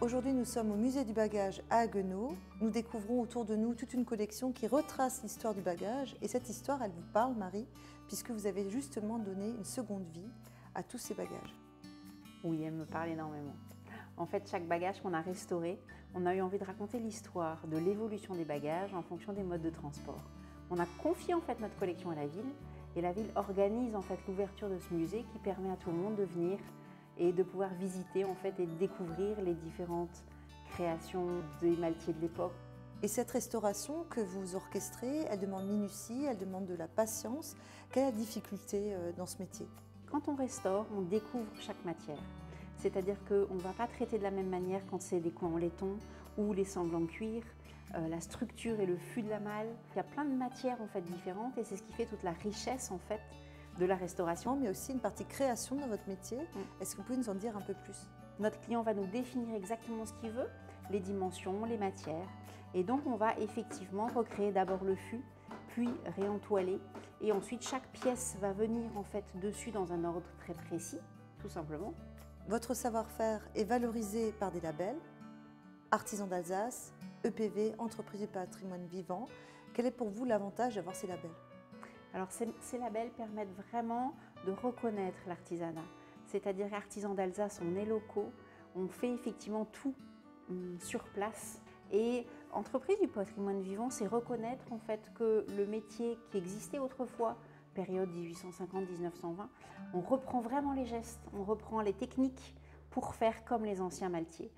Aujourd'hui, nous sommes au musée du bagage à Haguenau. Nous découvrons autour de nous toute une collection qui retrace l'histoire du bagage. Et cette histoire, elle vous parle, Marie, puisque vous avez justement donné une seconde vie à tous ces bagages. Oui, elle me parle énormément. En fait, chaque bagage qu'on a restauré, on a eu envie de raconter l'histoire de l'évolution des bagages en fonction des modes de transport. On a confié en fait notre collection à la ville et la ville organise en fait l'ouverture de ce musée qui permet à tout le monde de venir et de pouvoir visiter en fait et découvrir les différentes créations des maltiers de l'époque. Et cette restauration que vous orchestrez, elle demande minutie, elle demande de la patience. Quelle est la difficulté dans ce métier? Quand on restaure, on découvre chaque matière. C'est-à-dire qu'on ne va pas traiter de la même manière quand c'est des coins en laiton ou les sangles en cuir, la structure et le fût de la malle. Il y a plein de matières en fait différentes et c'est ce qui fait toute la richesse en fait de la restauration. Mais aussi une partie création dans votre métier. Est-ce que vous pouvez nous en dire un peu plus? Notre client va nous définir exactement ce qu'il veut, les dimensions, les matières. Et donc on va effectivement recréer d'abord le fût, puis réentoiler. Et ensuite chaque pièce va venir en fait dessus dans un ordre très précis, tout simplement. Votre savoir-faire est valorisé par des labels, Artisans d'Alsace, EPV, Entreprise du patrimoine vivant. Quel est pour vous l'avantage d'avoir ces labels? Alors ces labels permettent vraiment de reconnaître l'artisanat. C'est-à-dire Artisans d'Alsace, on est locaux, on fait effectivement tout sur place. Et Entreprise du patrimoine vivant, c'est reconnaître en fait que le métier qui existait autrefois, période 1850-1920, on reprend vraiment les gestes, on reprend les techniques pour faire comme les anciens maltiers.